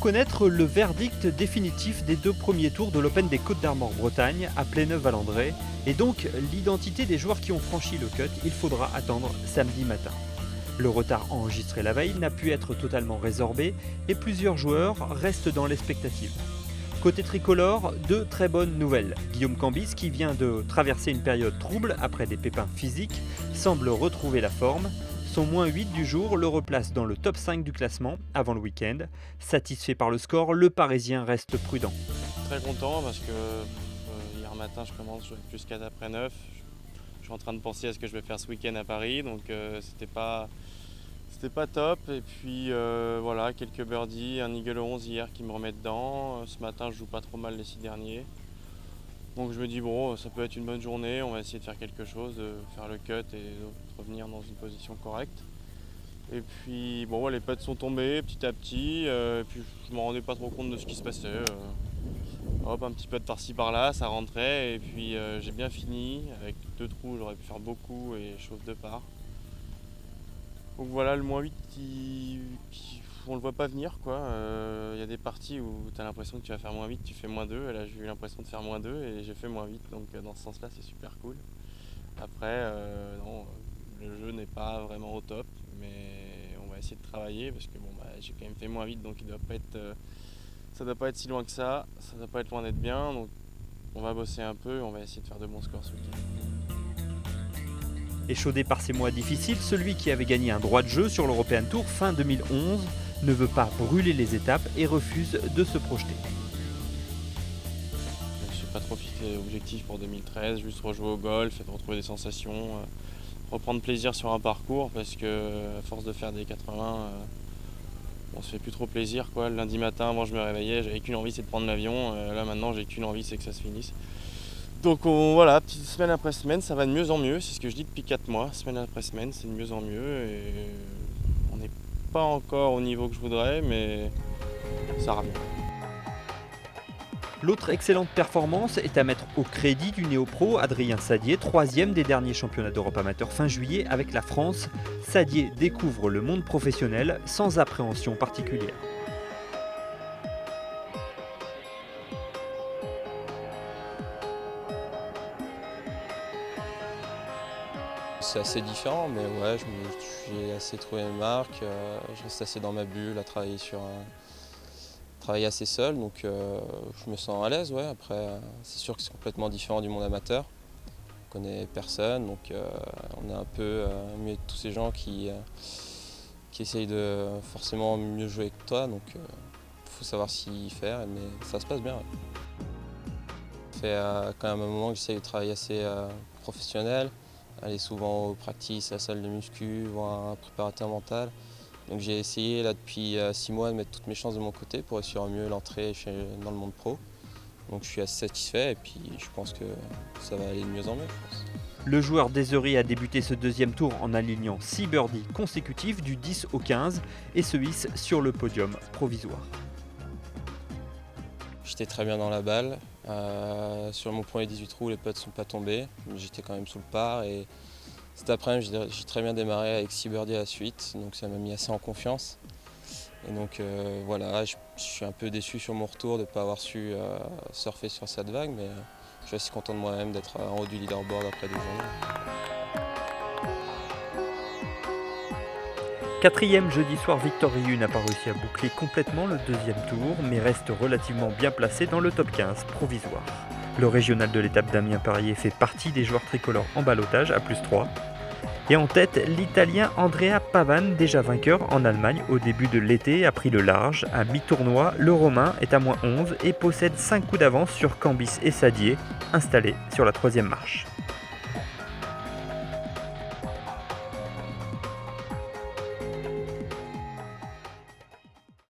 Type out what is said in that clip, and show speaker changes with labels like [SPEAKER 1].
[SPEAKER 1] connaître le verdict définitif des 2 premiers tours de l'Open des Côtes-d'Armor-Bretagne à Pléneuve-Valandré et donc l'identité des joueurs qui ont franchi le cut, il faudra attendre samedi matin. Le retard enregistré la veille n'a pu être totalement résorbé et plusieurs joueurs restent dans l'expectative. Côté tricolore, 2 très bonnes nouvelles. Guillaume Cambis, qui vient de traverser une période trouble après des pépins physiques, semble retrouver la forme. Son moins 8 du jour le replace dans le top 5 du classement avant le week-end. Satisfait par le score, le Parisien reste prudent.
[SPEAKER 2] Très content parce que hier matin je commence, je jouais plus 4 après 9. Je suis en train de penser à ce que je vais faire ce week-end à Paris, donc c'était pas top. Et puis voilà, quelques birdies, un eagle 11 hier qui me remet dedans. Ce matin je joue pas trop mal les 6 derniers. Donc je me dis bon, ça peut être une bonne journée, on va essayer de faire quelque chose, de faire le cut et de revenir dans une position correcte. Et puis bon, les putts sont tombés petit à petit, et puis je me rendais pas trop compte de ce qui se passait. Hop, un petit putt par-ci par-là, ça rentrait et puis j'ai bien fini. Avec 2 trous, j'aurais pu faire beaucoup et chose de part. Donc voilà, le moins 8 on le voit pas venir quoi. Y a des parties où tu as l'impression que tu vas faire moins 8, tu fais moins 2. Et là j'ai eu l'impression de faire moins 2 et j'ai fait moins 8. Donc dans ce sens là c'est super cool. Après non, le jeu n'est pas vraiment au top, mais on va essayer de travailler parce que bon, j'ai quand même fait moins 8, donc ça doit pas être si loin que ça doit pas être loin d'être bien. Donc on va bosser un peu et on va essayer de faire de bons scores ce week-end.
[SPEAKER 1] Échaudé par ces mois difficiles, celui qui avait gagné un droit de jeu sur l'European Tour fin 2011 ne veut pas brûler les étapes et refuse de se projeter.
[SPEAKER 2] Je ne suis pas trop fixé d'objectif pour 2013, juste rejouer au golf et de retrouver des sensations, reprendre plaisir sur un parcours parce que à force de faire des 80, on se fait plus trop plaisir quoi. Le lundi matin, avant je me réveillais, j'avais qu'une envie, c'est de prendre l'avion. Là maintenant j'ai qu'une envie, c'est que ça se finisse. Donc voilà, petite semaine après semaine, ça va de mieux en mieux, c'est ce que je dis depuis 4 mois, semaine après semaine, c'est de mieux en mieux et on n'est pas encore au niveau que je voudrais, mais ça va mieux.
[SPEAKER 1] L'autre excellente performance est à mettre au crédit du néo-pro Adrien Sadier, 3e des derniers championnats d'Europe amateur fin juillet avec la France. Sadier découvre le monde professionnel sans appréhension particulière.
[SPEAKER 3] C'est assez différent, mais ouais, j'ai assez trouvé mes marques, je reste assez dans ma bulle à travailler assez seul, donc je me sens à l'aise. Ouais. Après, c'est sûr que c'est complètement différent du monde amateur. On connaît personne, donc on est un peu au milieu de tous ces gens qui essayent de forcément mieux jouer que toi, donc il faut savoir s'y faire, mais ça se passe bien. Ouais. Ça fait quand même un moment que j'essaye de travailler assez professionnel. Aller souvent aux practices, à la salle de muscu, voir un préparateur mental. Donc j'ai essayé là depuis 6 mois de mettre toutes mes chances de mon côté pour assurer mieux l'entrée dans le monde pro. Donc je suis assez satisfait et puis je pense que ça va aller de mieux en mieux. Je pense.
[SPEAKER 1] Le joueur d'Ezeri a débuté ce 2e tour en alignant 6 birdies consécutifs du 10 au 15 et se hisse sur le podium provisoire.
[SPEAKER 3] J'étais très bien dans la balle. Sur mon premier 18 trous, les putts ne sont pas tombés. J'étais quand même sous le par et cet après-midi, j'ai très bien démarré avec 6 birdies à la suite, donc ça m'a mis assez en confiance. Et donc voilà, je suis un peu déçu sur mon retour de ne pas avoir su surfer sur cette vague, mais je suis assez content de moi-même d'être en haut du leaderboard après 2 journées.
[SPEAKER 1] 4e jeudi soir, Victor Riu n'a pas réussi à boucler complètement le 2e tour, mais reste relativement bien placé dans le top 15 provisoire. Le régional de l'étape Damien Parier fait partie des joueurs tricolores en ballottage à +3. Et en tête, l'Italien Andrea Pavan, déjà vainqueur en Allemagne au début de l'été, a pris le large. À mi-tournoi, le Romain est à -11 et possède 5 coups d'avance sur Cambis et Sadier, installés sur la 3e marche.